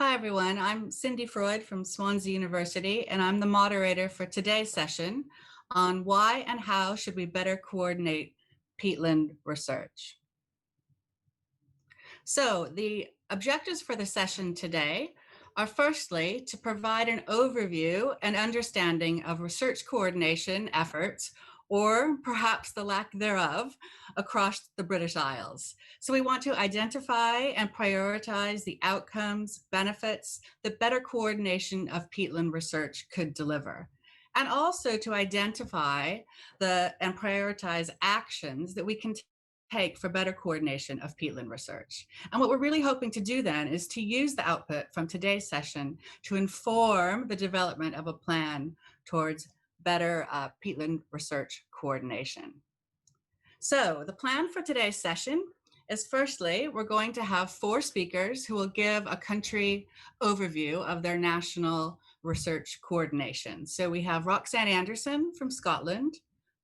Hi, everyone. I'm Cindy Freud from Swansea University, and I'm the moderator for today's session on why and how should we better coordinate peatland research. So the objectives for the session today are firstly to provide an overview and understanding of research coordination efforts, or perhaps the lack thereof, across the British Isles. So we want to identify and prioritize the outcomes, benefits that better coordination of peatland research could deliver, and also to identify and prioritize actions that we can take for better coordination of peatland research. And what we're really hoping to do then is to use the output from today's session to inform the development of a plan towards better peatland research coordination. So the plan for today's session is, firstly, we're going to have 4 speakers who will give a country overview of their national research coordination. So we have Roxanne Anderson from Scotland,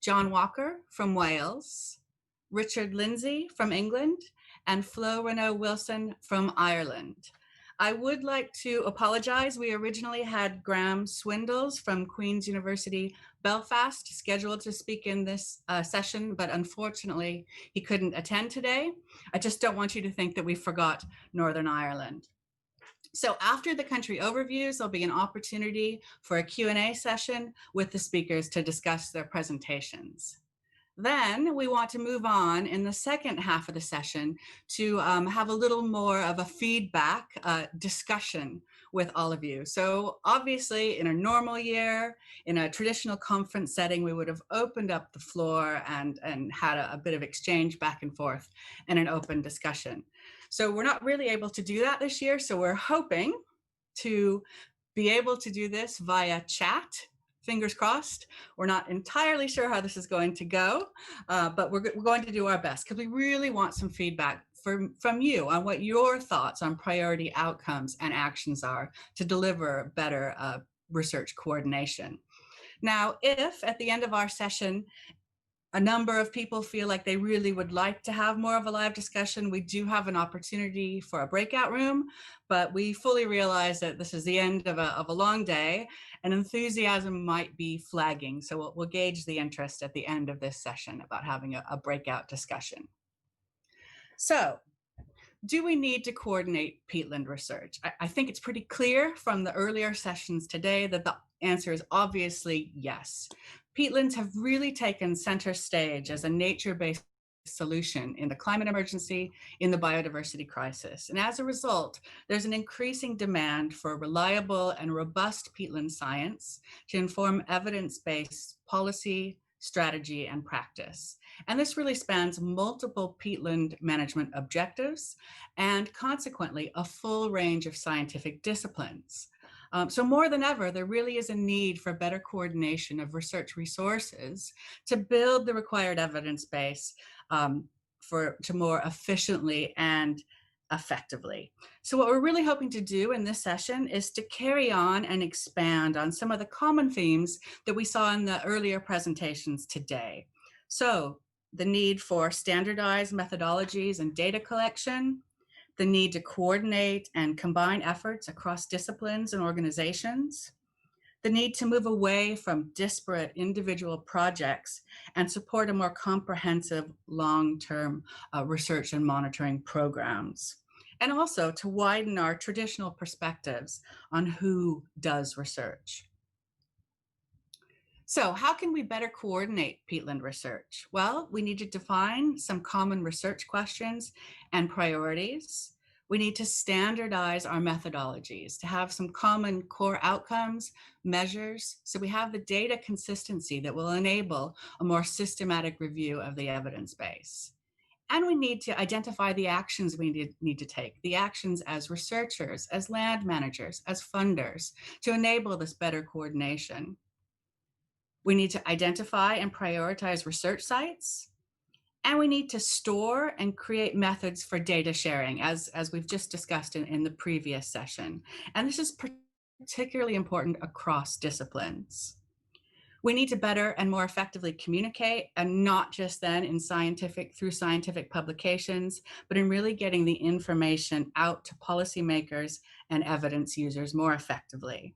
John Walker from Wales, Richard Lindsay from England, and Flo Renaud Wilson from Ireland. I would like to apologize. We originally had Graham Swindles from Queen's University Belfast scheduled to speak in this session, but unfortunately he couldn't attend today. I just don't want you to think that we forgot Northern Ireland. So after the country overviews, there'll be an opportunity for a Q&A session with the speakers to discuss their presentations. Then we want to move on in the second half of the session to have a little more of a feedback discussion with all of you. So obviously in a normal year, in a traditional conference setting, we would have opened up the floor and had a bit of exchange back and forth and an open discussion. So we're not really able to do that this year. So we're hoping to be able to do this via chat. Fingers crossed. We're not entirely sure how this is going to go, but we're going to do our best because we really want some feedback from you on what your thoughts on priority outcomes and actions are to deliver better research coordination. Now, if at the end of our session, a number of people feel like they really would like to have more of a live discussion, we do have an opportunity for a breakout room, but we fully realize that this is the end of a long day and enthusiasm might be flagging. So we'll gauge the interest at the end of this session about having a breakout discussion. So, do we need to coordinate peatland research? I think it's pretty clear from the earlier sessions today that the answer is obviously yes. Peatlands have really taken center stage as a nature-based solution in the climate emergency, in the biodiversity crisis. And as a result, there's an increasing demand for reliable and robust peatland science to inform evidence-based policy, strategy, and practice. And this really spans multiple peatland management objectives and consequently a full range of scientific disciplines. So more than ever, there really is a need for better coordination of research resources to build the required evidence base to more efficiently and effectively. So what we're really hoping to do in this session is to carry on and expand on some of the common themes that we saw in the earlier presentations today. So the need for standardized methodologies and data collection, the need to coordinate and combine efforts across disciplines and organizations, the need to move away from disparate individual projects and support a more comprehensive long-term research and monitoring programs, and also to widen our traditional perspectives on who does research. So how can we better coordinate peatland research? Well, we need to define some common research questions and priorities. We need to standardize our methodologies to have some common core outcomes, measures, so we have the data consistency that will enable a more systematic review of the evidence base. And we need to identify the actions we need to take, the actions as researchers, as land managers, as funders, to enable this better coordination. We need to identify and prioritize research sites, and we need to store and create methods for data sharing, as we've just discussed in the previous session. And this is particularly important across disciplines. We need to better and more effectively communicate, and not just then through scientific publications, but in really getting the information out to policymakers and evidence users more effectively.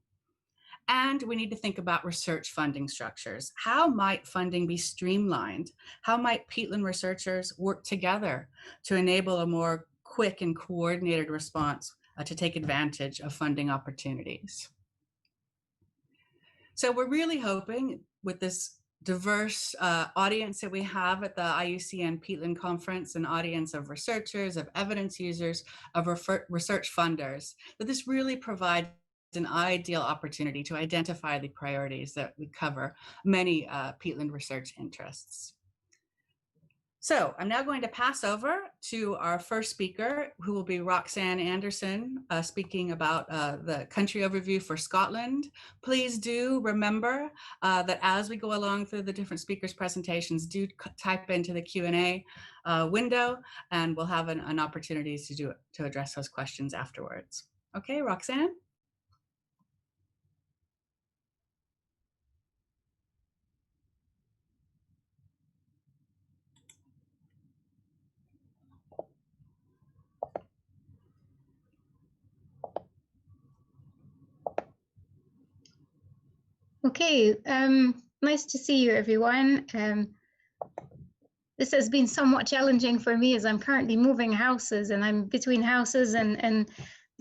And we need to think about research funding structures. How might funding be streamlined? How might peatland researchers work together to enable a more quick and coordinated response to take advantage of funding opportunities? So we're really hoping with this diverse audience that we have at the IUCN Peatland Conference, an audience of researchers, of evidence users, of research funders, that this really provides an ideal opportunity to identify the priorities that we cover many peatland research interests. So I'm now going to pass over to our first speaker, who will be Roxanne Anderson, speaking about the country overview for Scotland. Please do remember that as we go along through the different speakers' presentations, do type into the Q&A window, and we'll have an opportunity to address those questions afterwards. Okay, Roxanne? Okay, nice to see you, everyone. This has been somewhat challenging for me as I'm currently moving houses, and I'm between houses and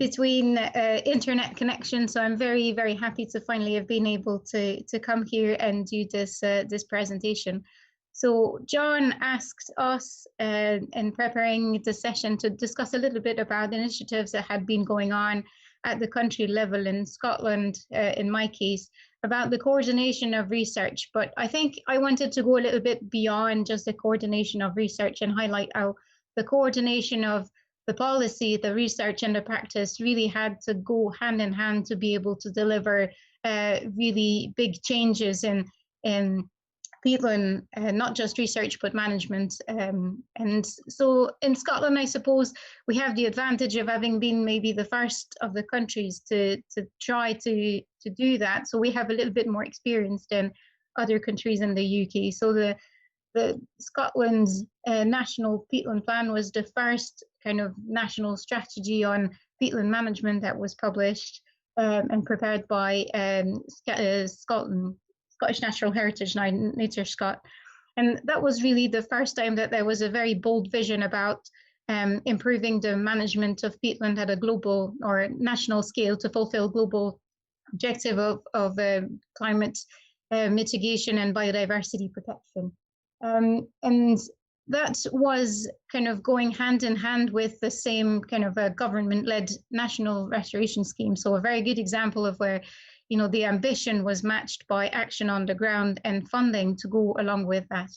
between internet connections. So I'm very, very happy to finally have been able to come here and do this presentation. So John asked us in preparing the session to discuss a little bit about initiatives that had been going on at the country level in Scotland, in my case, about the coordination of research. But I think I wanted to go a little bit beyond just the coordination of research and highlight how the coordination of the policy, the research and the practice really had to go hand in hand to be able to deliver really big changes in Peatland, not just research, but management. And so in Scotland, I suppose we have the advantage of having been maybe the first of the countries to try to do that. So we have a little bit more experience than other countries in the UK. So the Scotland's national peatland plan was the first kind of national strategy on peatland management that was published and prepared by Scottish Natural Heritage, now Nature Scot. And that was really the first time that there was a very bold vision about improving the management of peatland at a global or national scale to fulfill global objective of climate mitigation and biodiversity protection. And that was kind of going hand in hand with the same kind of a government-led national restoration scheme. So a very good example of where, you know, the ambition was matched by action on the ground and funding to go along with that.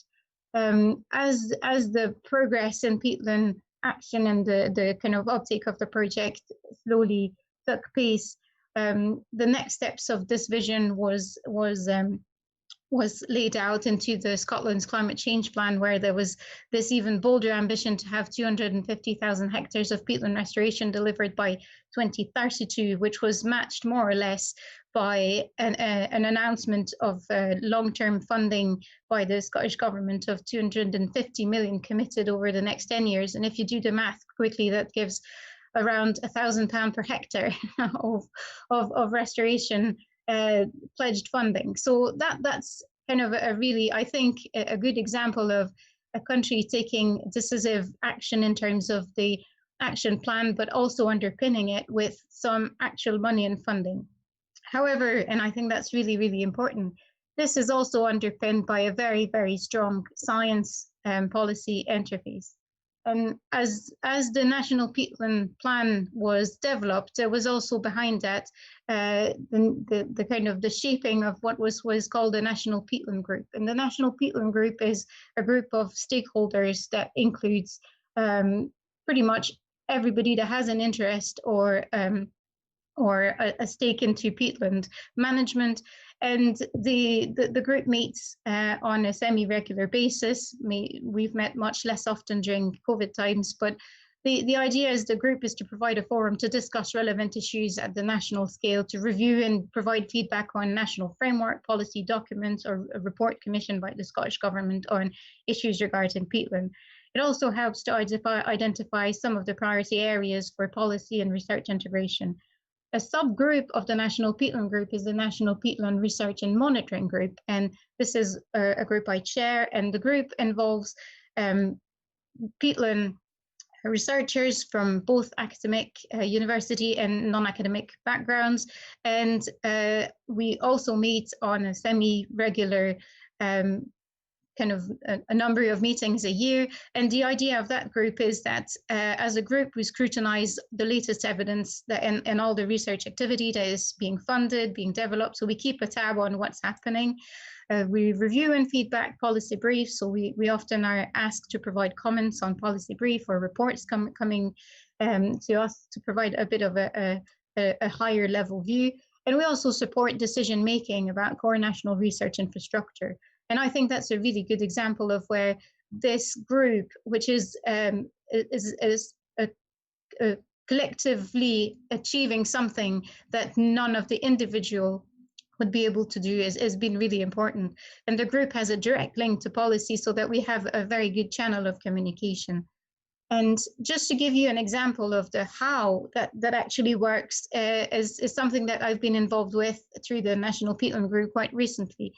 As the progress in peatland action and the kind of uptake of the project slowly took pace, the next steps of this vision was laid out into the Scotland's climate change plan, where there was this even bolder ambition to have 250,000 hectares of peatland restoration delivered by 2032, which was matched more or less by an announcement of long-term funding by the Scottish Government of 250 million committed over the next 10 years. And if you do the math quickly, that gives around £1,000 per hectare of restoration pledged funding. So that's kind of a really, I think, a good example of a country taking decisive action in terms of the action plan, but also underpinning it with some actual money and funding. However, and I think that's really, really important, this is also underpinned by a very, very strong science policy interface. And as the National Peatland Plan was developed, there was also behind that the kind of the shaping of what was called the National Peatland Group. And the National Peatland Group is a group of stakeholders that includes pretty much everybody that has an interest or a stake into peatland management. And the group meets on a semi-regular basis. We've met much less often during COVID times, but The idea is the group is to provide a forum to discuss relevant issues at the national scale, to review and provide feedback on national framework, policy documents, or a report commissioned by the Scottish Government on issues regarding peatland. It also helps to identify some of the priority areas for policy and research integration. A subgroup of the National Peatland Group is the National Peatland Research and Monitoring Group, and this is a group I chair, and the group involves peatland researchers from both academic, university and non-academic backgrounds. And we also meet on a semi-regular kind of a number of meetings a year. And the idea of that group is that as a group, we scrutinize the latest evidence that in all the research activity that is being funded, being developed. So we keep a tab on what's happening. We review and feedback policy briefs. So we often are asked to provide comments on policy brief or reports coming to us to provide a bit of a higher level view. And we also support decision making about core national research infrastructure. And I think that's a really good example of where this group, which is collectively achieving something that none of the individual would be able to do, has been really important. And the group has a direct link to policy so that we have a very good channel of communication. And just to give you an example of the how that actually works is something that I've been involved with through the National Peatland Group quite recently.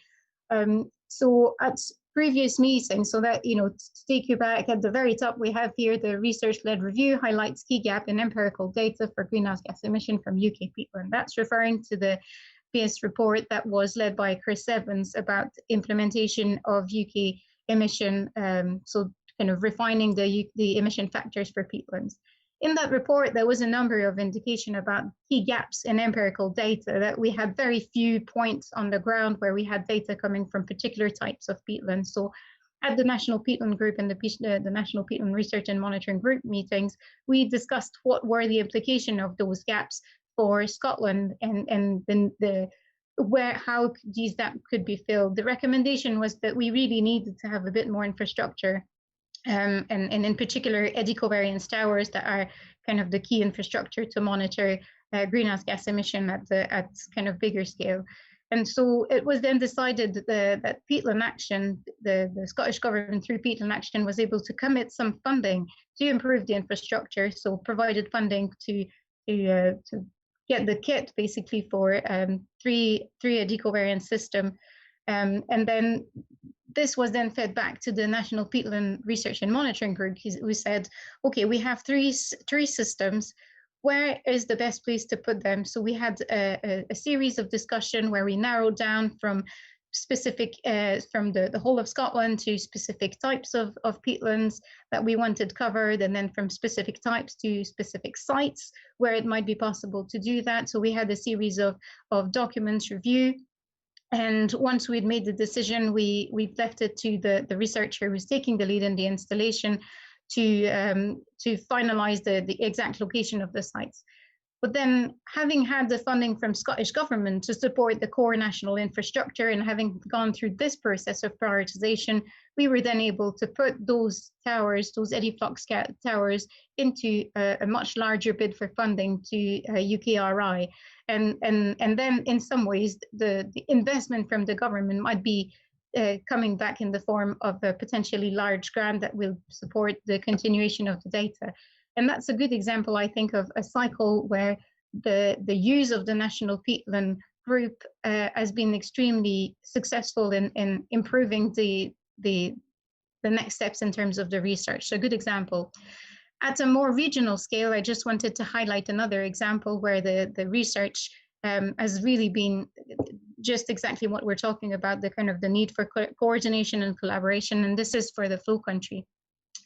So at previous meetings, so that, to take you back, at the very top, we have here the research-led review highlights key gap in empirical data for greenhouse gas emission from UK peatland. That's referring to the PS report that was led by Chris Evans about implementation of UK emission, so kind of refining the emission factors for peatlands. In that report, there was a number of indication about key gaps in empirical data, that we had very few points on the ground where we had data coming from particular types of peatlands. So at the National Peatland Group and the National Peatland Research and Monitoring Group meetings, we discussed what were the implication of those gaps for Scotland and then how these gaps could be filled. The recommendation was that we really needed to have a bit more infrastructure. And in particular, eddy covariance towers that are kind of the key infrastructure to monitor greenhouse gas emission at kind of bigger scale. And so it was then decided that Peatland Action, the Scottish Government through Peatland Action, was able to commit some funding to improve the infrastructure. So provided funding to get the kit basically for three eddy covariance system, and then this was then fed back to the National Peatland Research and Monitoring Group, who said, okay, we have three systems. Where is the best place to put them? So we had a series of discussion where we narrowed down from specific, from the whole of Scotland to specific types of peatlands that we wanted covered, and then from specific types to specific sites where it might be possible to do that. So we had a series of documents review. And once we'd made the decision, we left it to the researcher who's taking the lead in the installation to finalize the exact location of the sites. But then, having had the funding from Scottish Government to support the core national infrastructure and having gone through this process of prioritization, we were then able to put those towers, those eddy flux towers, into a much larger bid for funding to UKRI. And then in some ways, the investment from the government might be coming back in the form of a potentially large grant that will support the continuation of the data. And that's a good example, I think, of a cycle where the use of the National Peatland Group has been extremely successful in improving the next steps in terms of the research. So a good example. At a more regional scale, I just wanted to highlight another example where the research has really been just exactly what we're talking about, the kind of the need for coordination and collaboration, and this is for the flow country.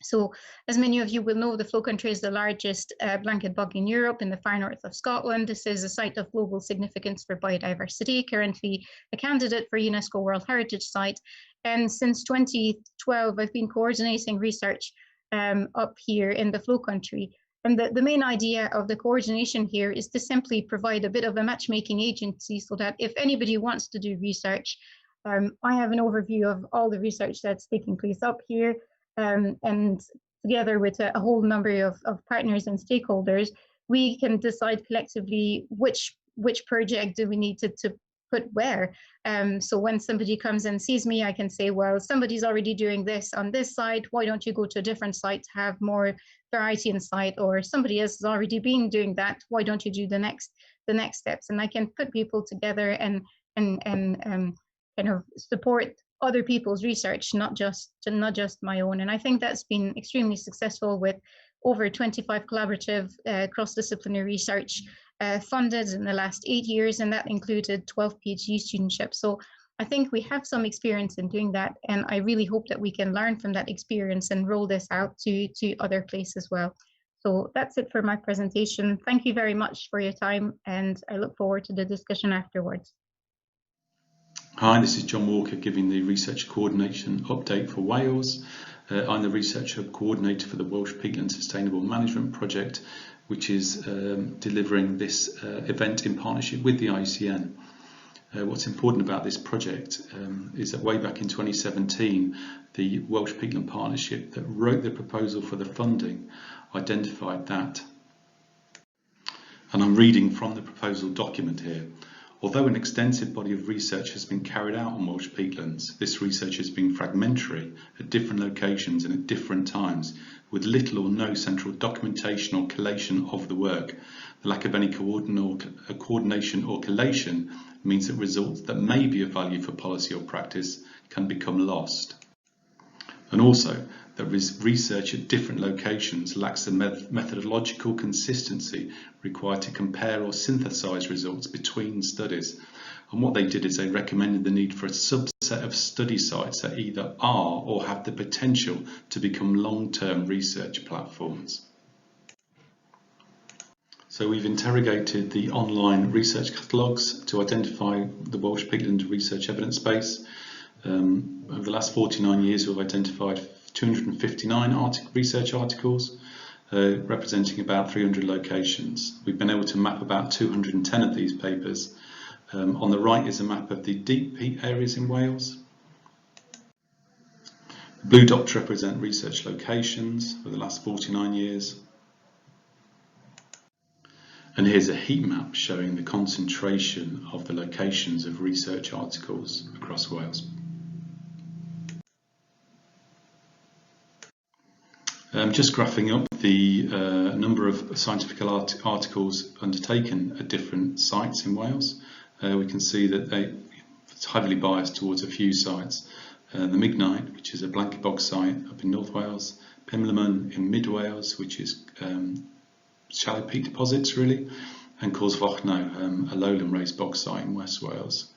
So as many of you will know, the flow country is the largest blanket bog in Europe in the far north of Scotland. This is a site of global significance for biodiversity, currently a candidate for UNESCO World Heritage Site. And since 2012, I've been coordinating research up here in the flow country. And the main idea of the coordination here is to simply provide a bit of a matchmaking agency so that if anybody wants to do research, I have an overview of all the research that's taking place up here. And together with a whole number of partners and stakeholders, we can decide collectively which project do we need to put where. So when somebody comes and sees me, I can say, well, somebody's already doing this on this site. Why don't you go to a different site to have more variety in sight? Or somebody else has already been doing that. Why don't you do the next steps? And I can put people together and kind of support other people's research, not just my own. And I think that's been extremely successful, with over 25 collaborative cross-disciplinary research funded in the last 8 years, and that included 12 PhD studentships. So I think we have some experience in doing that, and I really hope that we can learn from that experience and roll this out to other places as well. So that's it for my presentation. Thank you very much for your time, and I look forward to the discussion afterwards. Hi, this is John Walker giving the Research Coordination update for Wales. I'm the Researcher Coordinator for the Welsh Peatland Sustainable Management Project, which is delivering this event in partnership with the IUCN. What's important about this project is that way back in 2017, the Welsh Peatland Partnership that wrote the proposal for the funding identified that. And I'm reading from the proposal document here. Although an extensive body of research has been carried out on Welsh peatlands, this research has been fragmentary at different locations and at different times, with little or no central documentation or collation of the work. The lack of any coordination or collation means that results that may be of value for policy or practice can become lost. And also, that research at different locations lacks the methodological consistency required to compare or synthesize results between studies. And what they did is they recommended the need for a subset of study sites that either are or have the potential to become long-term research platforms. So we've interrogated the online research catalogues to identify the Welsh Peatland research evidence base. Over the last 49 years, we've identified 259 research articles representing about 300 locations. We've been able to map about 210 of these papers. On the right is a map of the deep peat areas in Wales. The blue dots represent research locations for the last 49 years. And here's a heat map showing the concentration of the locations of research articles across Wales. Just graphing up the number of scientific articles undertaken at different sites in Wales. We can see that it's heavily biased towards a few sites. The Mignite, which is a blanket bog site up in North Wales, Pimlaman in Mid Wales, which is shallow peat deposits really, and Cwsfochno, a lowland raised bog site in West Wales.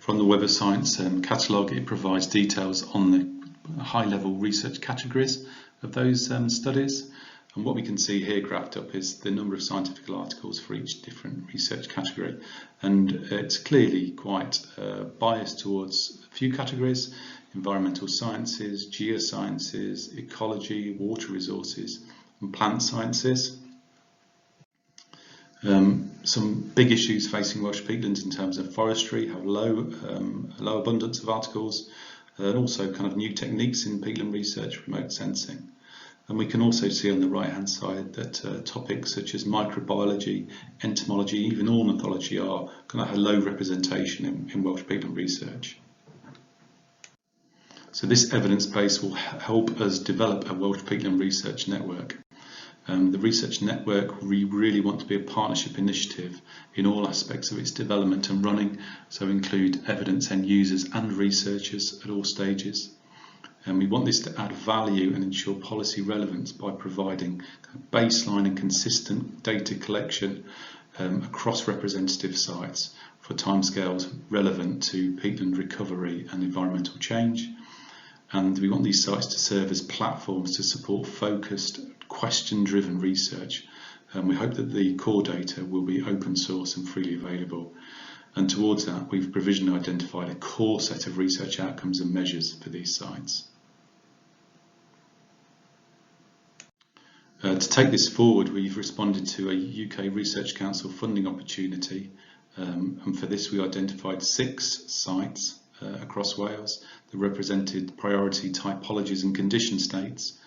From the Web of Science catalogue, it provides details on the high-level research categories of those studies, and what we can see here graphed up is the number of scientific articles for each different research category, and it's clearly quite biased towards a few categories: environmental sciences, geosciences, ecology, water resources and plant sciences. Some big issues facing Welsh peatlands in terms of forestry have low abundance of articles, and also kind of new techniques in peatland research, remote sensing. And we can also see on the right hand side that topics such as microbiology, entomology, even ornithology are kind of a low representation in Welsh peatland research. So this evidence base will help us develop a Welsh peatland research network. The research network, we really want to be a partnership initiative in all aspects of its development and running, so include evidence end users and researchers at all stages. And we want this to add value and ensure policy relevance by providing baseline and consistent data collection across representative sites for timescales relevant to peatland recovery and environmental change. And we want these sites to serve as platforms to support focused, question-driven research. And we hope that the core data will be open source and freely available. And towards that, we've provisionally identified a core set of research outcomes and measures for these sites. To take this forward, we've responded to a UK Research Council funding opportunity. And for this, we identified 6 sites across Wales that represented priority typologies and condition states.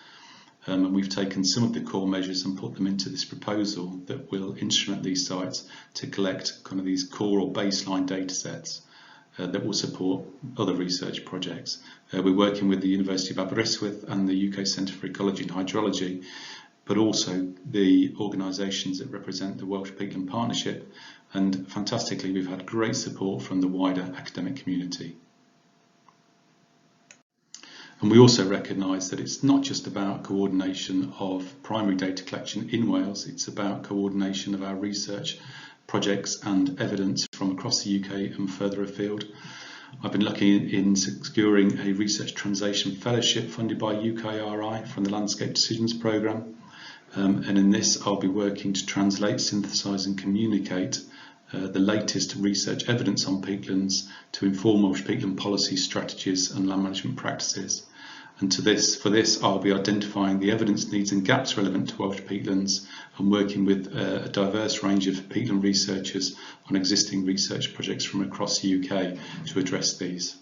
And we've taken some of the core measures and put them into this proposal that will instrument these sites to collect kind of these core or baseline data sets that will support other research projects. We're working with the University of Aberystwyth and the UK Centre for Ecology and Hydrology, but also the organisations that represent the Welsh Peatland Partnership, and fantastically we've had great support from the wider academic community. And we also recognise that it's not just about coordination of primary data collection in Wales, it's about coordination of our research projects and evidence from across the UK and further afield. I've been lucky in securing a research translation fellowship funded by UKRI from the Landscape Decisions Programme. And in this I'll be working to translate, synthesise and communicate the latest research evidence on peatlands to inform Welsh peatland policy, strategies and land management practices. And for this I'll be identifying the evidence needs and gaps relevant to Welsh peatlands and working with a diverse range of peatland researchers on existing research projects from across the UK to address these.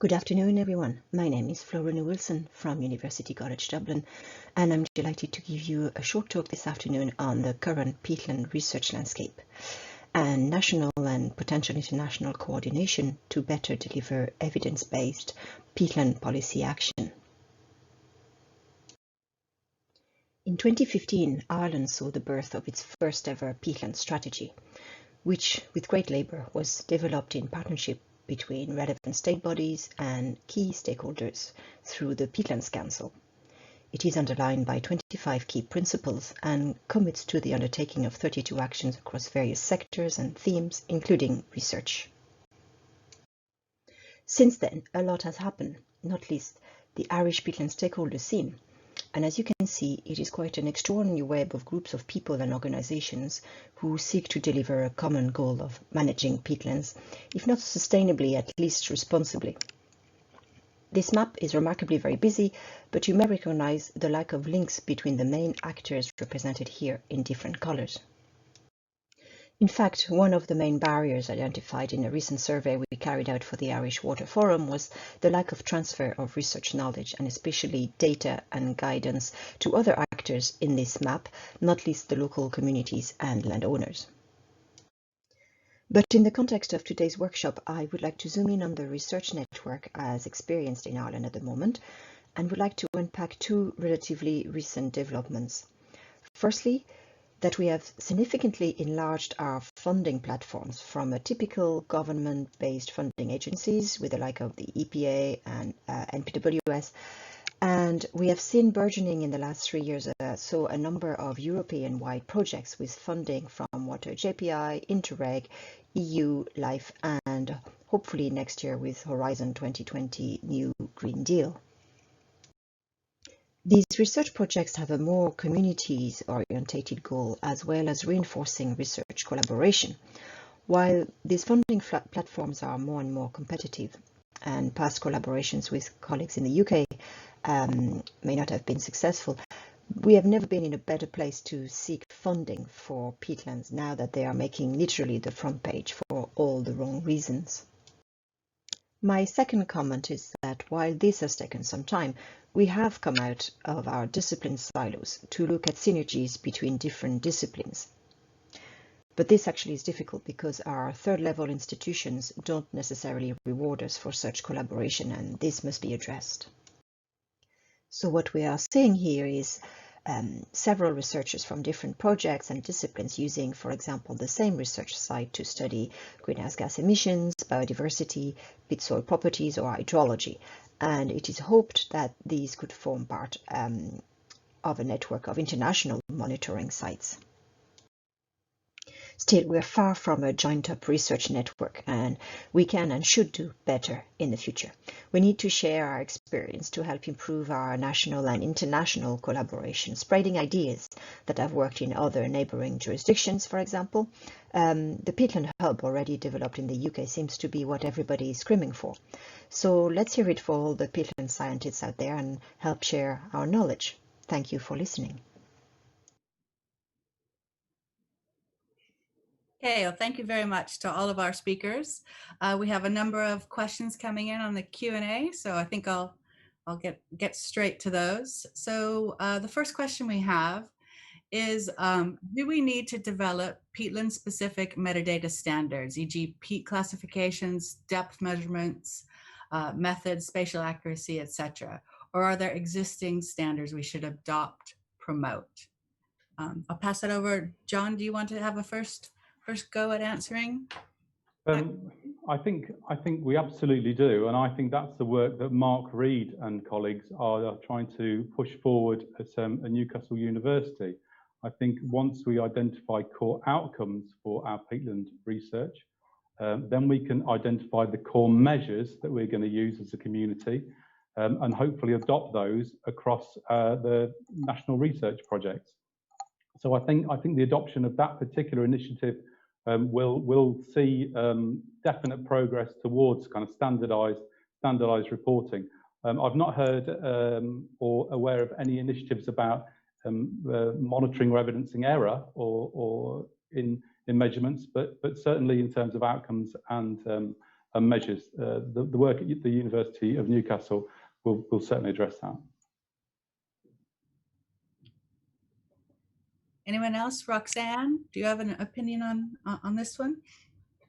Good afternoon, everyone. My name is Florina Wilson from University College Dublin, and I'm delighted to give you a short talk this afternoon on the current peatland research landscape and national and potential international coordination to better deliver evidence-based peatland policy action. In 2015, Ireland saw the birth of its first ever peatland strategy, which, with great labour, was developed in partnership between relevant state bodies and key stakeholders through the Peatlands Council. It is underlined by 25 key principles and commits to the undertaking of 32 actions across various sectors and themes, including research. Since then, a lot has happened, not least the Irish Peatland Stakeholder Theme. And as you can see, it is quite an extraordinary web of groups of people and organizations who seek to deliver a common goal of managing peatlands, if not sustainably, at least responsibly. This map is remarkably very busy, but you may recognize the lack of links between the main actors represented here in different colors. In fact, one of the main barriers identified in a recent survey we carried out for the Irish Water Forum was the lack of transfer of research knowledge and especially data and guidance to other actors in this map, not least the local communities and landowners. But in the context of today's workshop, I would like to zoom in on the research network as experienced in Ireland at the moment, and would like to unpack two relatively recent developments. Firstly, that we have significantly enlarged our funding platforms from a typical government-based funding agencies with the like of the EPA and NPWS, and we have seen burgeoning in the last 3 years so a number of European-wide projects with funding from Water JPI, Interreg, EU, LIFE, and hopefully next year with Horizon 2020 New Green Deal. These research projects have a more communities-orientated goal as well as reinforcing research collaboration. While these funding platforms are more and more competitive and past collaborations with colleagues in the UK may not have been successful, we have never been in a better place to seek funding for peatlands now that they are making literally the front page for all the wrong reasons. My second comment is that while this has taken some time, we have come out of our discipline silos to look at synergies between different disciplines. But this actually is difficult because our third-level institutions don't necessarily reward us for such collaboration, and this must be addressed. So what we are seeing here is several researchers from different projects and disciplines using, for example, the same research site to study greenhouse gas emissions, biodiversity, peat soil properties, or hydrology. And it is hoped that these could form part of a network of international monitoring sites. Still, we're far from a joined-up research network, and we can and should do better in the future. We need to share our experience to help improve our national and international collaboration, spreading ideas that have worked in other neighbouring jurisdictions, for example. The Peatland Hub already developed in the UK seems to be what everybody is screaming for. So let's hear it for all the peatland scientists out there and help share our knowledge. Thank you for listening. Okay, well, thank you very much to all of our speakers. We have a number of questions coming in on the Q&A, so I think I'll get straight to those. So the first question we have is, do we need to develop peatland-specific metadata standards, e.g. peat classifications, depth measurements, methods, spatial accuracy, etc.? Or are there existing standards we should adopt, promote? I'll pass it over. John, do you want to have a first go at answering? I think we absolutely do, and I think that's the work that Mark Reed and colleagues are trying to push forward at Newcastle University. I think once we identify core outcomes for our peatland research, then we can identify the core measures that we're going to use as a community, and hopefully adopt those across the national research projects. So I think the adoption of that particular initiative will see definite progress towards kind of standardized reporting. I've not heard or aware of any initiatives about monitoring or evidencing error or in measurements, but certainly in terms of outcomes and measures. The work at the University of Newcastle will certainly address that. Anyone else? Roxanne, do you have an opinion on this one?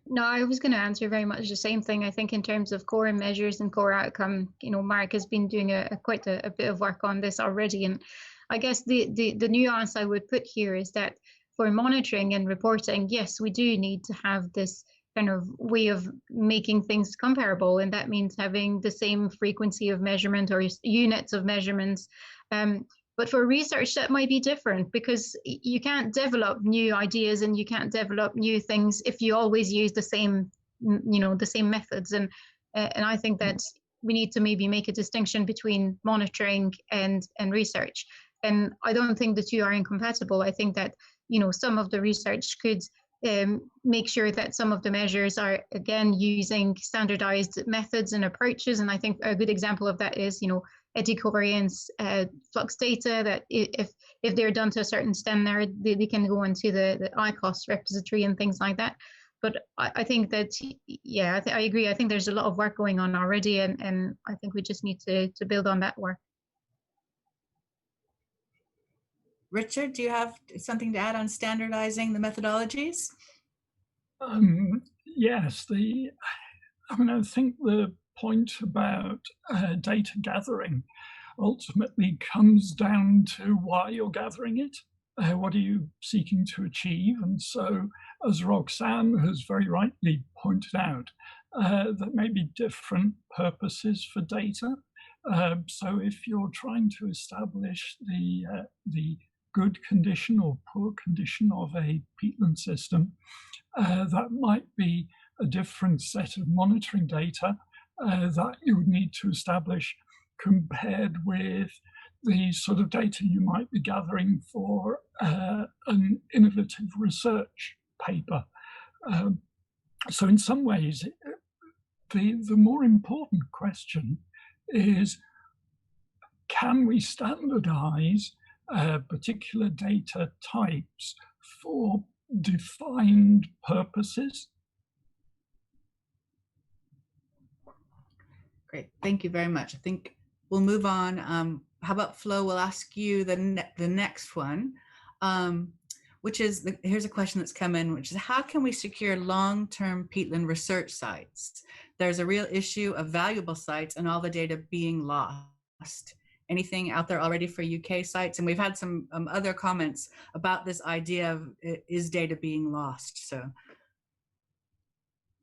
No, I was going to answer very much the same thing. I think in terms of core measures and core outcome, Mark has been doing quite a bit of work on this already. And I guess the nuance I would put here is that for monitoring and reporting, yes, we do need to have this kind of way of making things comparable. And that means having the same frequency of measurement or units of measurements. But for research, that might be different, because you can't develop new ideas and you can't develop new things if you always use the same, the same methods. And I think that we need to maybe make a distinction between monitoring and research. And I don't think the two are incompatible. I think that, some of the research could make sure that some of the measures are, again, using standardized methods and approaches. And I think a good example of that is, eddy-covariance flux data, that if they're done to a certain standard, they can go into the ICOS repository and things like that. But I think that, yeah, I agree. I think there's a lot of work going on already, and I think we just need to build on that work. Richard, do you have something to add on standardizing the methodologies? Yes, I think the point about data gathering ultimately comes down to why you're gathering it. What are you seeking to achieve? And so, as Roxanne has very rightly pointed out, there may be different purposes for data. So if you're trying to establish the good condition or poor condition of a peatland system, that might be a different set of monitoring data that you would need to establish compared with the sort of data you might be gathering for an innovative research paper. So in some ways, the more important question is, can we standardize particular data types for defined purposes? Great, thank you very much. I think we'll move on. How about Flo? We'll ask you the next one, which is, here's a question that's come in, which is, how can we secure long-term peatland research sites? There's a real issue of valuable sites and all the data being lost. Anything out there already for UK sites? And we've had some other comments about this idea of, is data being lost? So.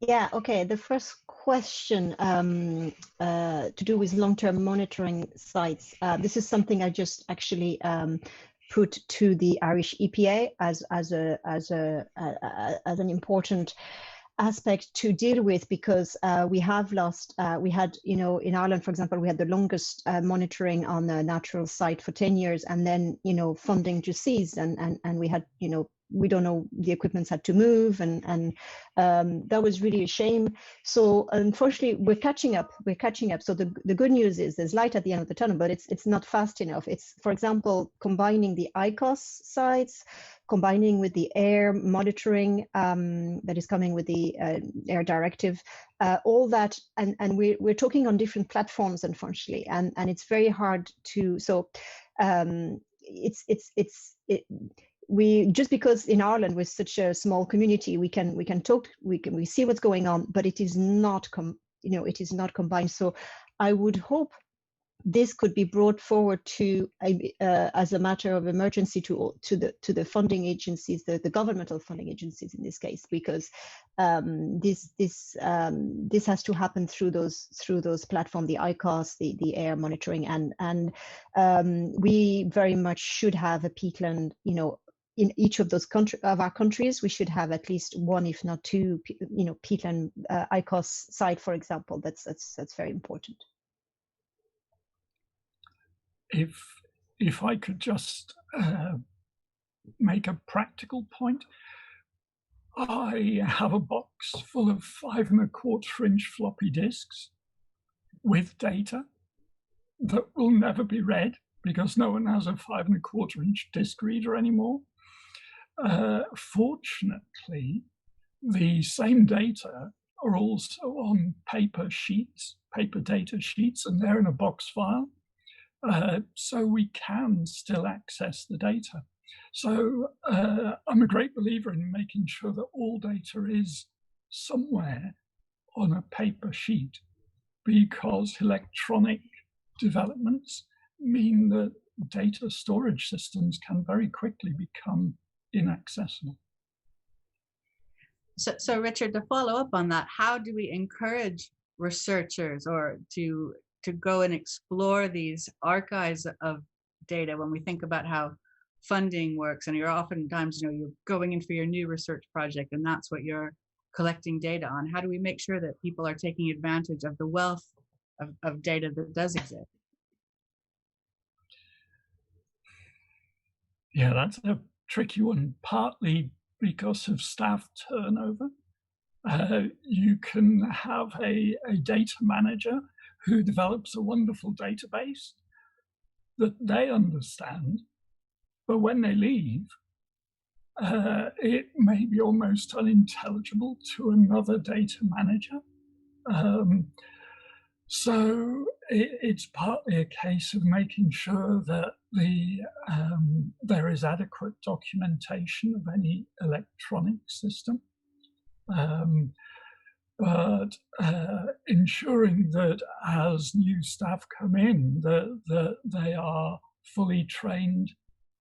Yeah, okay. The first question to do with long-term monitoring sites. This is something I just actually put to the Irish EPA as an important aspect to deal with, because we have lost, we had, in Ireland, for example, we had the longest monitoring on a natural site for 10 years, and then, funding just ceased, and we had, we don't know, the equipment's had to move, and that was really a shame. So unfortunately, we're catching up. So the good news is there's light at the end of the tunnel, but it's not fast enough. It's, for example, combining the ICOS sites, combining with the air monitoring that is coming with the air directive, all that, and we're talking on different platforms, unfortunately, and it's very hard to. So we, just because in Ireland we're such a small community, we can talk, we see what's going on, but it is not it is not combined. So I would hope this could be brought forward to as a matter of emergency to the funding agencies, the governmental funding agencies in this case, because this has to happen through those platforms, the ICOS, the air monitoring, and we very much should have a peatland, in each of those our countries. We should have at least one, if not two, peatland ICOS site, for example. That's very important. If I could just make a practical point, I have a box full of 5 1/4-inch floppy disks with data that will never be read because no one has a 5 1/4-inch disk reader anymore. Fortunately, the same data are also on paper sheets, paper data sheets, and they're in a box file. So we can still access the data. So I'm a great believer in making sure that all data is somewhere on a paper sheet, because electronic developments mean that data storage systems can very quickly become inaccessible. So Richard, to follow up on that, how do we encourage researchers or to go and explore these archives of data when we think about how funding works? And you're oftentimes, you're going in for your new research project, and that's what you're collecting data on. How do we make sure that people are taking advantage of the wealth of data that does exist? Yeah, that's a tricky one, partly because of staff turnover. You can have a data manager who develops a wonderful database that they understand, but when they leave, it may be almost unintelligible to another data manager. So it's partly a case of making sure that there is adequate documentation of any electronic system, but ensuring that as new staff come in, that they are fully trained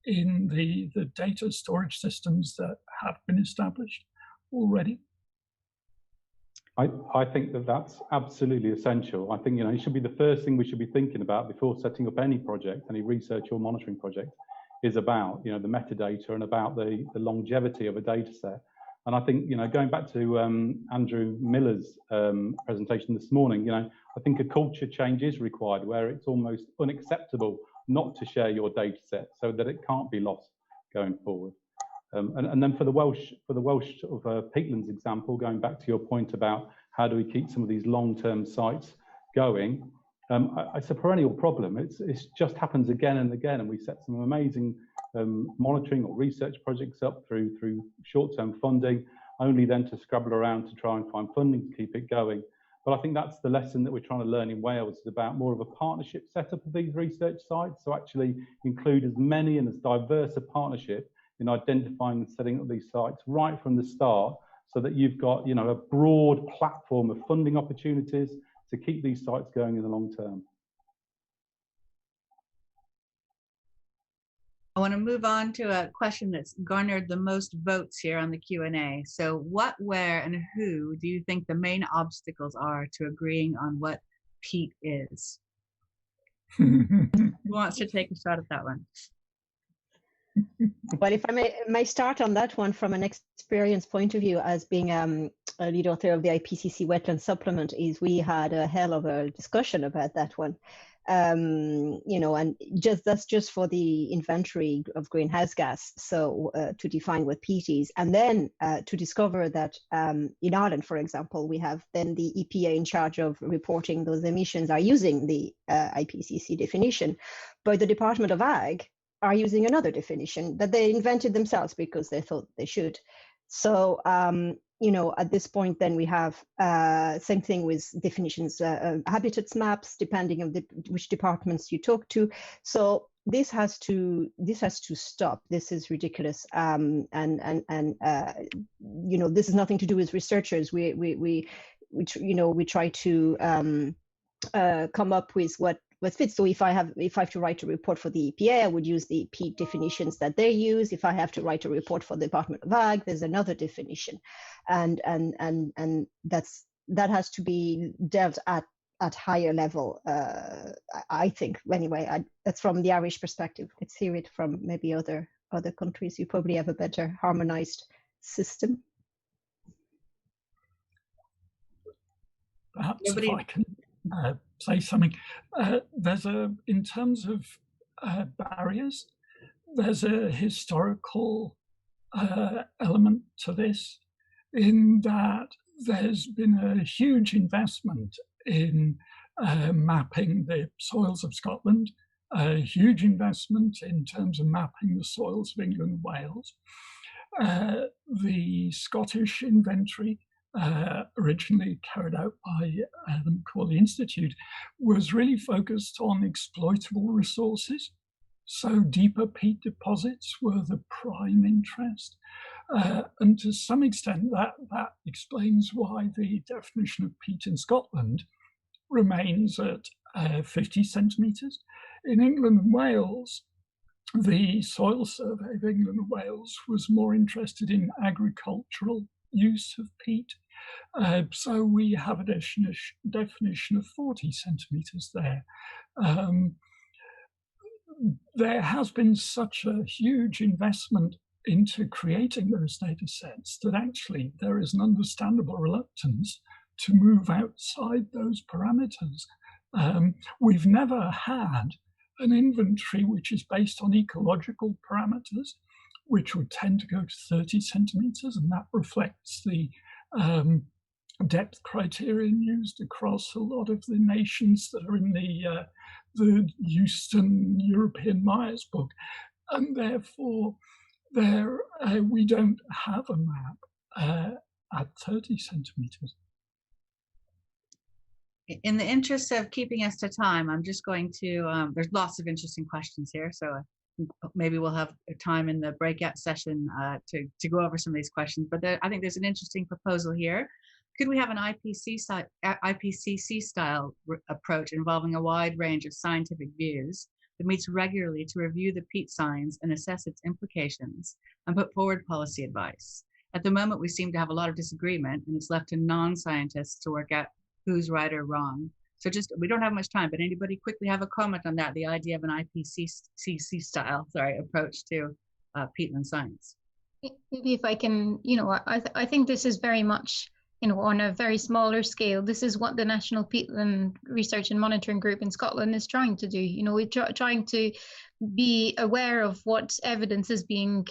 in the data storage systems that have been established already. I think that's absolutely essential. I think, it should be the first thing we should be thinking about before setting up any project, any research or monitoring project, is about, the metadata and about the longevity of a data set. And I think, going back to Andrew Miller's presentation this morning, I think a culture change is required where it's almost unacceptable not to share your data set so that it can't be lost going forward. And then for the Welsh sort of Peatlands example, going back to your point about how do we keep some of these long-term sites going, it's a perennial problem. It just happens again and again, and we set some amazing monitoring or research projects up through short-term funding, only then to scrabble around to try and find funding to keep it going. But I think that's the lesson that we're trying to learn in Wales, is about more of a partnership setup of these research sites. So actually include as many and as diverse a partnership in identifying and setting up these sites right from the start, so that you've got, a broad platform of funding opportunities to keep these sites going in the long term. I want to move on to a question that's garnered the most votes here on the Q&A. So what, where, and who do you think the main obstacles are to agreeing on what peat is? Who wants to take a shot at that one? Well, if I may start on that one from an experience point of view, as being a lead author of the IPCC Wetland Supplement, is we had a hell of a discussion about that one. And that's just for the inventory of greenhouse gas. So to define what peat is, and then to discover that in Ireland, for example, we have then the EPA in charge of reporting those emissions are using the IPCC definition, but the Department of Ag are using another definition that they invented themselves because they thought they should. So, at this point, then we have same thing with definitions, habitats maps, depending on which departments you talk to. So this has to stop. This is ridiculous. This is nothing to do with researchers. We try to come up with what fits. So if I have to write a report for the EPA, I would use the peat definitions that they use. If I have to write a report for the Department of Ag, there's another definition, and that has to be dealt at higher level. I think anyway. That's from the Irish perspective. Let's hear it from maybe other countries. You probably have a better harmonized system. Perhaps if I can say something. In terms of barriers, there's a historical element to this, in that there's been a huge investment in mapping the soils of Scotland, a huge investment in terms of mapping the soils of England and Wales. The Scottish inventory originally carried out by the Macaulay Institute, was really focused on exploitable resources. So deeper peat deposits were the prime interest. And to some extent, that explains why the definition of peat in Scotland remains at 50 centimetres. In England and Wales, the Soil Survey of England and Wales was more interested in agricultural use of peat. So we have a definition of 40 centimetres there. There has been such a huge investment into creating those data sets that actually there is an understandable reluctance to move outside those parameters. We've never had an inventory which is based on ecological parameters, which would tend to go to 30 centimeters, and that reflects the depth criterion used across a lot of the nations that are in the Euston European Myers book. And therefore, we don't have a map at 30 centimeters. In the interest of keeping us to time, I'm just going to, there's lots of interesting questions here, so maybe we'll have time in the breakout session to go over some of these questions, but I think there's an interesting proposal here. Could we have an IPCC style approach involving a wide range of scientific views that meets regularly to review the peat science and assess its implications and put forward policy advice? At the moment, we seem to have a lot of disagreement, and it's left to non-scientists to work out who's right or wrong. So just, we don't have much time, but anybody quickly have a comment on that, the idea of an IPCC style, approach to peatland science? Maybe if I can, I think this is very much, on a very smaller scale. This is what the National Peatland Research and Monitoring Group in Scotland is trying to do. We're trying to be aware of what evidence is being,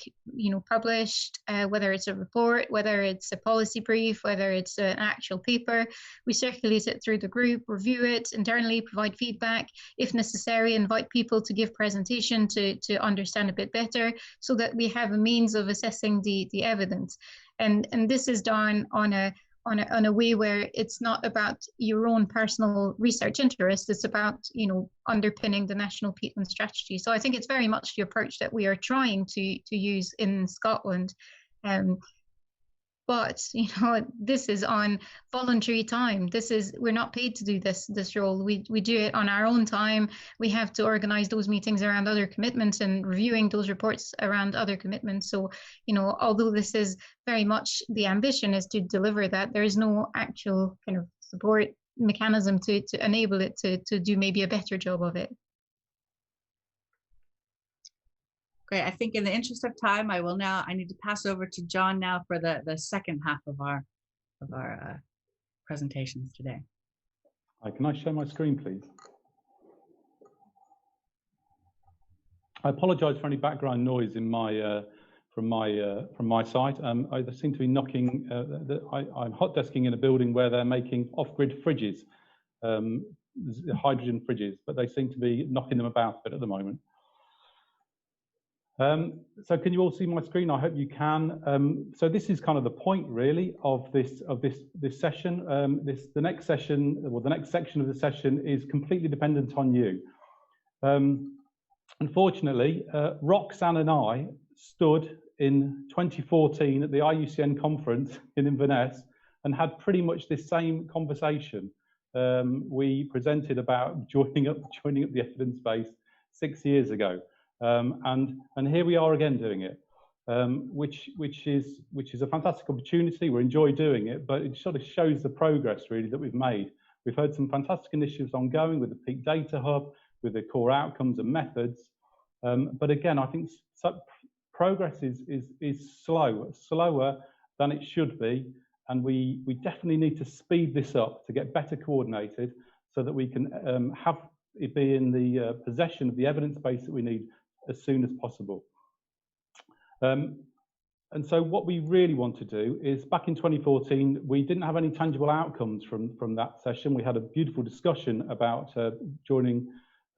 published, whether it's a report, whether it's a policy brief, whether it's an actual paper. We circulate it through the group, review it internally, provide feedback, if necessary, invite people to give presentation to understand a bit better, so that we have a means of assessing the evidence. And this is done on a way where it's not about your own personal research interest, it's about, underpinning the National Peatland Strategy. So I think it's very much the approach that we are trying to use in Scotland. But, this is on voluntary time. We're not paid to do this role. We do it on our own time. We have to organize those meetings around other commitments and reviewing those reports around other commitments. So, although this is very much the ambition is to deliver that, there is no actual kind of support mechanism to enable it to do maybe a better job of it. Great. I think in the interest of time, I need to pass over to John now for the second half of our presentations today. Hi, can I share my screen, please? I apologise for any background noise in my from my side. I seem to be knocking. I'm hot desking in a building where they're making off-grid fridges, hydrogen fridges, but they seem to be knocking them about a bit at the moment. So can you all see my screen? I hope you can. So this is kind of the point really of this session. The next session, or the next section of the session, is completely dependent on you. Unfortunately, Roxanne and I stood in 2014 at the IUCN conference in Inverness and had pretty much this same conversation. We presented about joining up the evidence base 6 years ago. And here we are again doing it, which is a fantastic opportunity. We enjoy doing it, but it sort of shows the progress really that we've made. We've had some fantastic initiatives ongoing with the Peak Data Hub, with the core outcomes and methods. But again, I think progress is slower than it should be, and we definitely need to speed this up to get better coordinated, so that we can have it be in the possession of the evidence base that we need as soon as possible. And so what we really want to do is, back in 2014, we didn't have any tangible outcomes from that session. We had a beautiful discussion about joining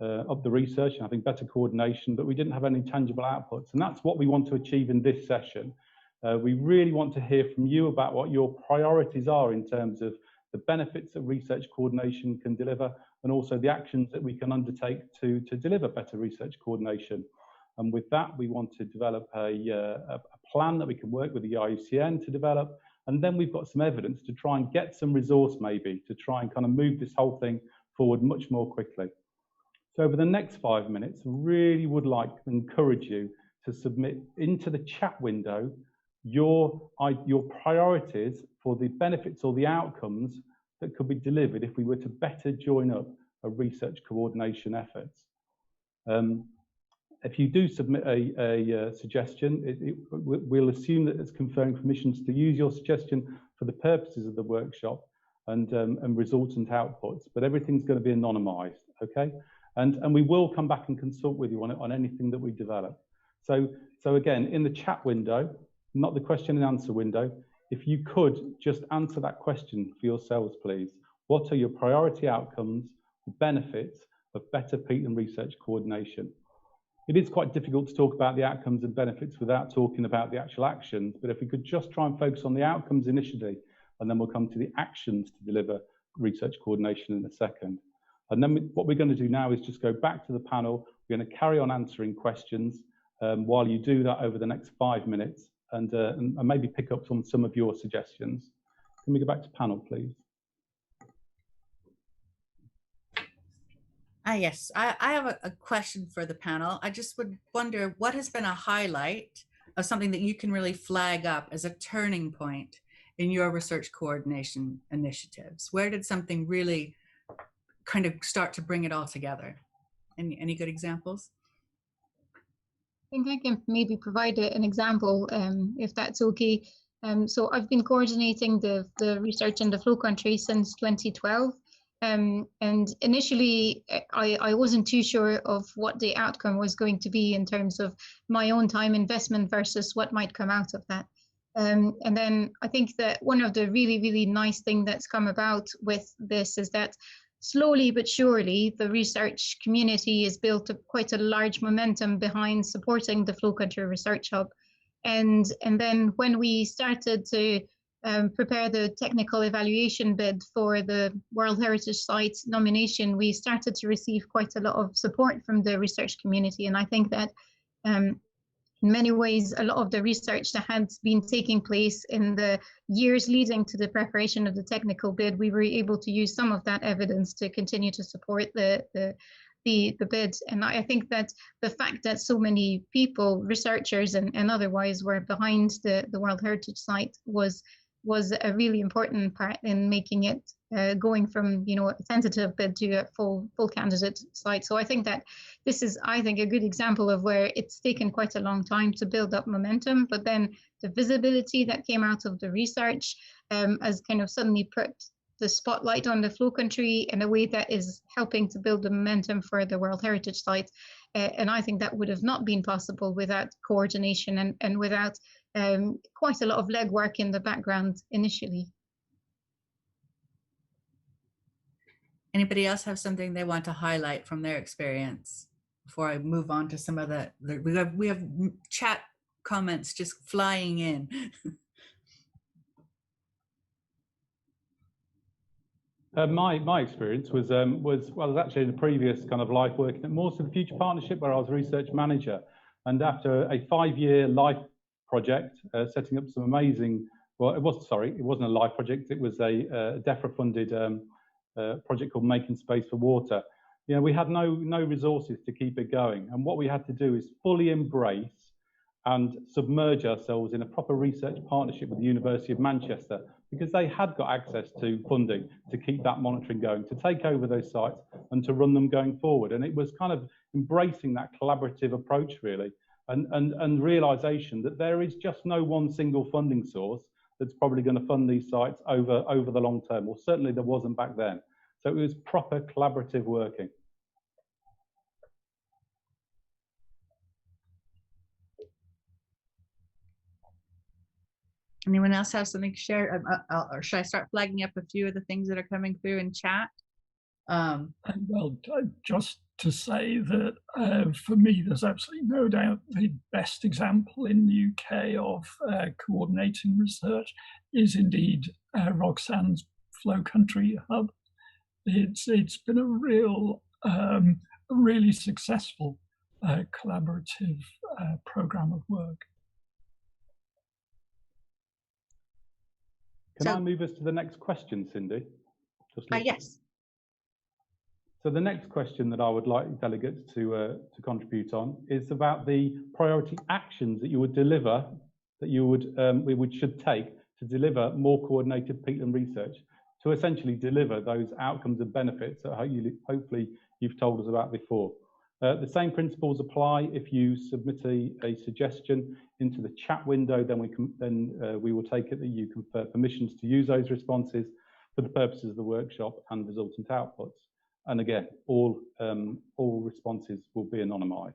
up the research and having better coordination, but we didn't have any tangible outputs. And that's what we want to achieve in this session. We really want to hear from you about what your priorities are in terms of the benefits that research coordination can deliver, and also the actions that we can undertake to deliver better research coordination. And with that, we want to develop a plan that we can work with the IUCN to develop. And then we've got some evidence to try and get some resource maybe to try and kind of move this whole thing forward much more quickly. So over the next 5 minutes, I really would like to encourage you to submit into the chat window your priorities for the benefits or the outcomes that could be delivered if we were to better join up a research coordination efforts. If you do submit a suggestion, we'll assume that it's conferring permissions to use your suggestion for the purposes of the workshop and resultant outputs, but everything's going to be anonymized, okay? And we will come back and consult with you on anything that we develop. So again, in the chat window, not the question and answer window, if you could just answer that question for yourselves, please. What are your priority outcomes, benefits of better peatland research coordination? It is quite difficult to talk about the outcomes and benefits without talking about the actual actions, but if we could just try and focus on the outcomes initially, and then we'll come to the actions to deliver research coordination in a second. And then what we're going to do now is just go back to the panel. We're going to carry on answering questions while you do that over the next 5 minutes, and maybe pick up on some of your suggestions. Can we go back to panel, please? Yes, I have a question for the panel. I just would wonder what has been a highlight of something that you can really flag up as a turning point in your research coordination initiatives? Where did something really kind of start to bring it all together? Any good examples? I think I can maybe provide an example, if that's okay. So I've been coordinating the research in the flow country since 2012. And initially, I wasn't too sure of what the outcome was going to be in terms of my own time investment versus what might come out of that. And then I think that one of the really, really nice thing that's come about with this is that slowly but surely, the research community has built quite a large momentum behind supporting the Flow Country Research Hub. And then when we started to prepare the technical evaluation bid for the World Heritage Site nomination, we started to receive quite a lot of support from the research community. And I think that in many ways, a lot of the research that had been taking place in the years leading to the preparation of the technical bid, we were able to use some of that evidence to continue to support the bid. And I think that the fact that so many people, researchers and otherwise, were behind the World Heritage Site was a really important part in making it going from, you know, a tentative bid to a full candidate site. So I think that this is, I think, a good example of where it's taken quite a long time to build up momentum, but then the visibility that came out of the research has kind of suddenly put the spotlight on the flow country in a way that is helping to build the momentum for the World Heritage Site. And I think that would have not been possible without coordination and without quite a lot of legwork in the background initially. Anybody else have something they want to highlight from their experience before I move on to some of the we have chat comments just flying in. My experience was actually in the previous kind of life working at Moors for the Future Partnership, where I was research manager, and after a 5-year life project, setting up some amazing, well, it wasn't a life project, it was a DEFRA funded project called Making Space for Water. You know, we had no resources to keep it going, and what we had to do is fully embrace and submerge ourselves in a proper research partnership with the University of Manchester, because they had got access to funding to keep that monitoring going, to take over those sites and to run them going forward. And it was kind of embracing that collaborative approach, really, and realization that there is just no one single funding source that's probably going to fund these sites over the long term. Well, certainly there wasn't back then. So it was proper collaborative working. Anyone else have something to share? Or should I start flagging up a few of the things that are coming through in chat? Well, just to say that for me, there's absolutely no doubt the best example in the UK of coordinating research is indeed Roxanne's Flow Country Hub. It's been a really successful collaborative program of work. Can I move us to the next question, Cindy? Yes. So the next question that I would like delegates to contribute on is about the priority actions that you would deliver, that you would should take to deliver more coordinated peatland research, to essentially deliver those outcomes and benefits that hopefully you've told us about before. The same principles apply if you submit a suggestion into the chat window. Then we will take it that you confer permissions to use those responses for the purposes of the workshop and resultant outputs. And again, all responses will be anonymised.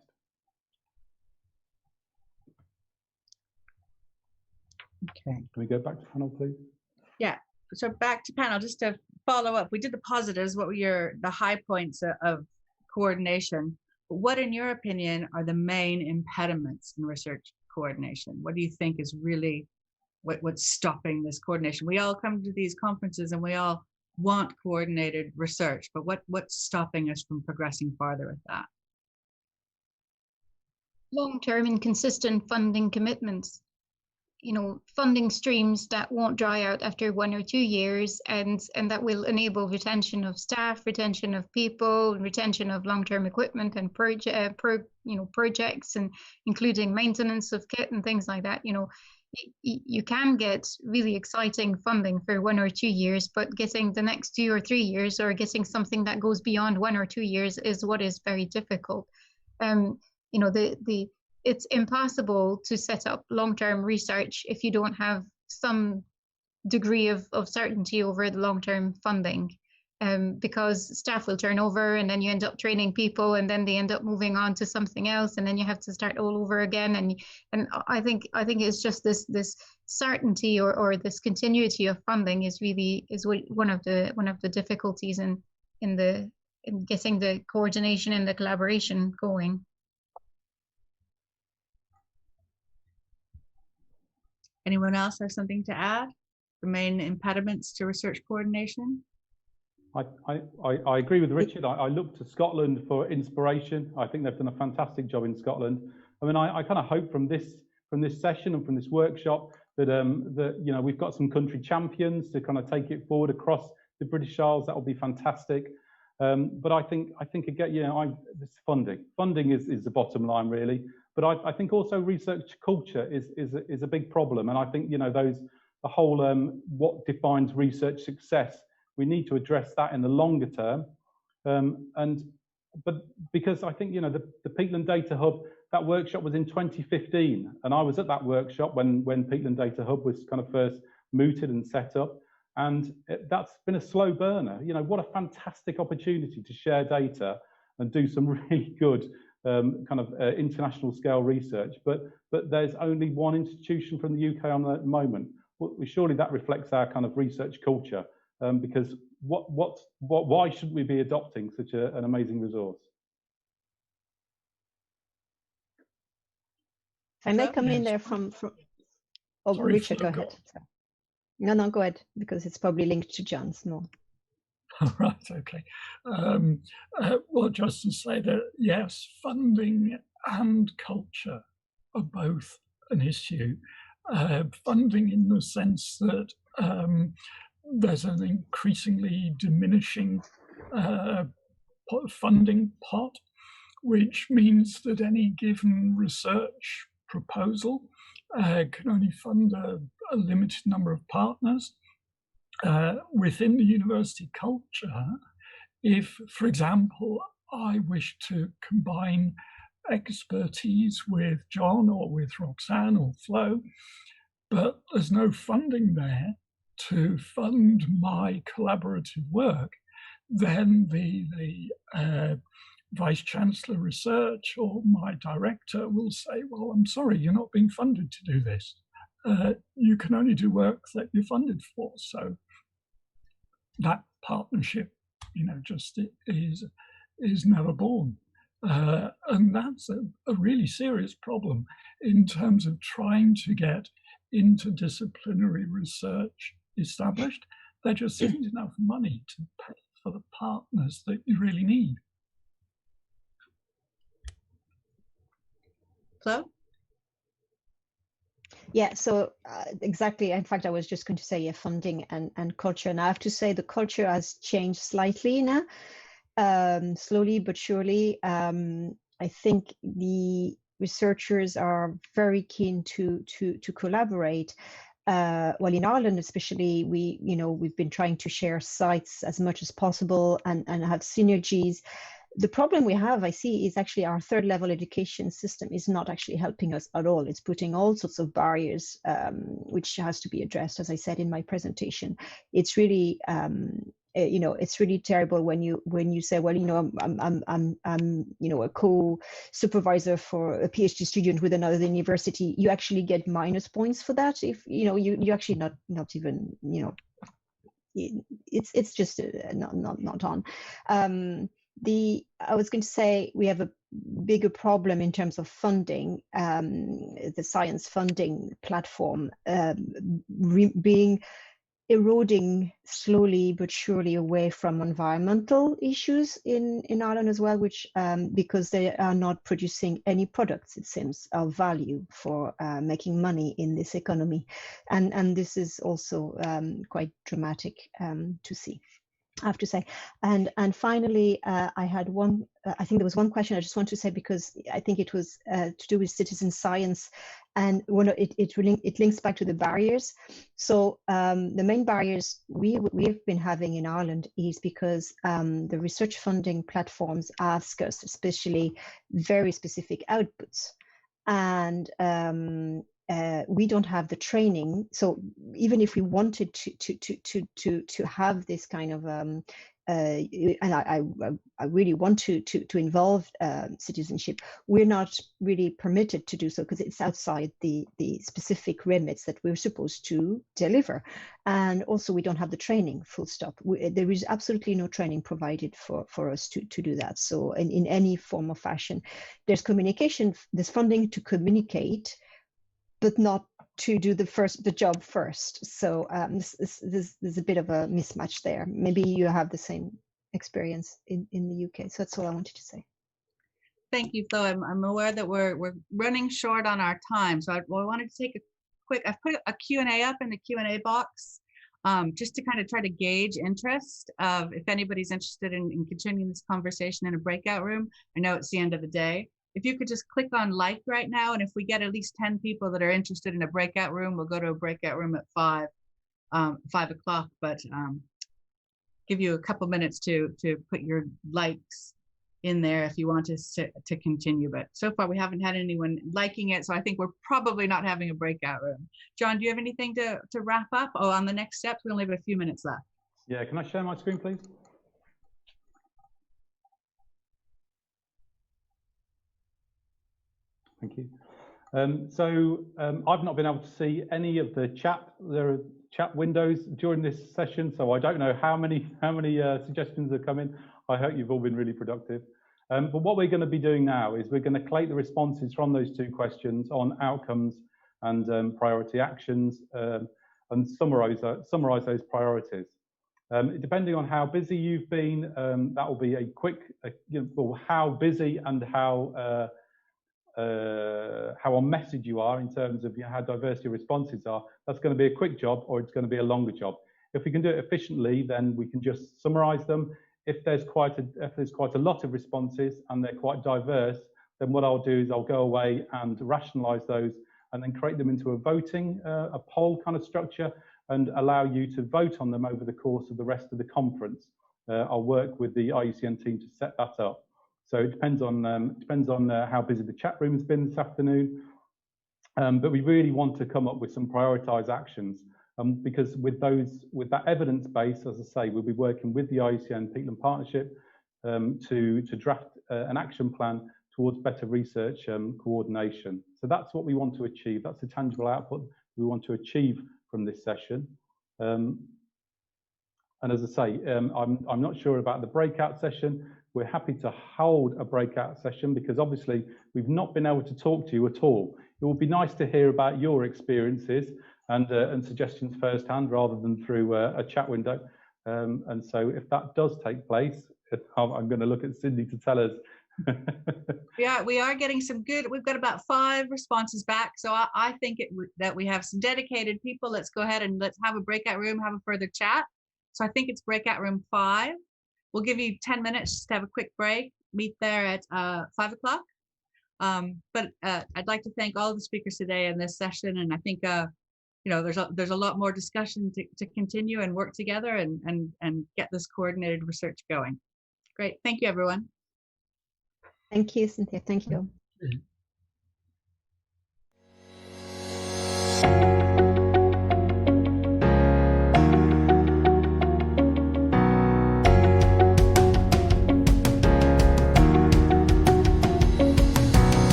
Okay. Can we go back to panel, please? Yeah. So back to panel, just to follow up. We did the positives. What were the high points of coordination? What, in your opinion, are the main impediments in research coordination? What do you think is really what's stopping this coordination? We all come to these conferences and we all want coordinated research, but what's stopping us from progressing farther with that? Long-term and consistent funding commitments. You know, funding streams that won't dry out after 1 or 2 years, and that will enable retention of staff, retention of people, retention of long-term equipment and projects, and including maintenance of kit and things like that. You know, you can get really exciting funding for 1 or 2 years, but getting the next 2 or 3 years, or getting something that goes beyond 1 or 2 years, is what is very difficult. You know, it's impossible to set up long-term research if you don't have some degree of certainty over the long-term funding, because staff will turn over, and then you end up training people, and then they end up moving on to something else, and then you have to start all over again. And I think it's just this certainty or this continuity of funding is one of the difficulties in getting the coordination and the collaboration going. Anyone else have something to add? The main impediments to research coordination? I agree with Richard. I look to Scotland for inspiration. I think they've done a fantastic job in Scotland. I mean, I kind of hope from this session and from this workshop that you know, we've got some country champions to kind of take it forward across the British Isles. That will be fantastic. But I think again, you know, this funding is the bottom line really. But I think also research culture is a big problem, and I think, you know, the whole what defines research success, we need to address that in the longer term. But because I think, you know, the Peatland Data Hub, that workshop was in 2015, and I was at that workshop when Peatland Data Hub was kind of first mooted and set up, and that's been a slow burner. You know, what a fantastic opportunity to share data and do some really good kind of international scale research, but there's only one institution from the UK on that at the moment. Surely that reflects our kind of research culture, because why shouldn't we be adopting such an amazing resource? I may come in there from oh, sorry, Richard, go ahead. No, go ahead, because it's probably linked to John's more. Right, okay. Well, just to say that, yes, funding and culture are both an issue. Funding in the sense that there's an increasingly diminishing funding pot, which means that any given research proposal can only fund a limited number of partners. Within the university culture, if, for example, I wish to combine expertise with John or with Roxanne or Flo, but there's no funding there to fund my collaborative work, then the Vice Chancellor Research or my director will say, well, I'm sorry, you're not being funded to do this. You can only do work that you're funded for. So that partnership just is never born. And that's a really serious problem in terms of trying to get interdisciplinary research established. There just isn't enough money to pay for the partners that you really need. Chloe? Yeah, so exactly. In fact, I was just going to say funding and culture. And I have to say the culture has changed slightly now, slowly but surely. I think the researchers are very keen to collaborate. Well, in Ireland especially, we've been trying to share sites as much as possible and have synergies. The problem we have, I see, is actually our third level education system is not actually helping us at all. It's putting all sorts of barriers, which has to be addressed, as I said in my presentation. It's really, it's really terrible when you say, well, I'm a co-supervisor for a PhD student with another university. You actually get minus points for that if you actually not even it's just not on. I was going to say we have a bigger problem in terms of funding, the science funding platform being eroding slowly but surely away from environmental issues in Ireland as well, which because they are not producing any products, it seems, of value for making money in this economy, and this is also quite dramatic to see, I have to say. And finally, I had one, I think there was one question I just want to say, because I think it was to do with citizen science, and it links back to the barriers. So the main barriers we've been having in Ireland is because the research funding platforms ask us especially very specific outputs, and we don't have the training. So even if we wanted to have this kind of and I really want to involve citizenship, we're not really permitted to do so because it's outside the specific remits that we're supposed to deliver. And also we don't have the training, full stop. There is absolutely no training provided for us to do that. So in any form or fashion, there's communication, there's funding to communicate, but not to do the job first. So there's a bit of a mismatch there. Maybe you have the same experience in the UK. So that's all I wanted to say. Thank you, Flo. I'm aware that we're running short on our time. So I wanted to take a quick, I've put a Q&A up in the Q&A box just to kind of try to gauge interest of if anybody's interested in continuing this conversation in a breakout room. I know it's the end of the day. If you could just click on like right now, and if we get at least 10 people that are interested in a breakout room, we'll go to a breakout room at 5 o'clock, but give you a couple minutes to put your likes in there if you want us to continue. But so far we haven't had anyone liking it, so I think we're probably not having a breakout room. John, do you have anything to wrap up? Oh, on the next steps, we only have a few minutes left. Yeah, can I share my screen, please? Thank you. I've not been able to see any of the chat windows during this session, so I don't know how many suggestions are coming. I hope you've all been really productive. But what we're going to be doing now is we're going to collate the responses from those two questions on outcomes and priority actions and summarize those priorities. Depending on how busy you've been, that will be a quick, how busy and how on message you are in terms of how diverse your responses are. That's going to be a quick job, or it's going to be a longer job. If we can do it efficiently, then we can just summarize them. If there's quite a lot of responses and they're quite diverse, then what I'll do is I'll go away and rationalize those and then create them into a voting, a poll kind of structure, and allow you to vote on them over the course of the rest of the conference. I'll work with the IUCN team to set that up. So it depends on how busy the chat room has been this afternoon, but we really want to come up with some prioritized actions because with that evidence base, as I say, we'll be working with the IUCN Peatland Partnership to draft an action plan towards better research coordination. So that's what we want to achieve. That's the tangible output we want to achieve from this session. And as I say, I'm not sure about the breakout session. We're happy to hold a breakout session because obviously we've not been able to talk to you at all. It would be nice to hear about your experiences and suggestions firsthand rather than through a chat window. And so if that does take place, I'm going to look at Cindy to tell us. We are getting some good, we've got about 5 responses back. So I think that we have some dedicated people. Let's go ahead and let's have a breakout room, have a further chat. So I think it's breakout room 5. We'll give you 10 minutes just to have a quick break, meet there at 5 o'clock. But I'd like to thank all the speakers today in this session. And I think, you know, there's a lot more discussion to continue and work together and get this coordinated research going. Great. Thank you, everyone. Thank you, Cynthia. Thank you.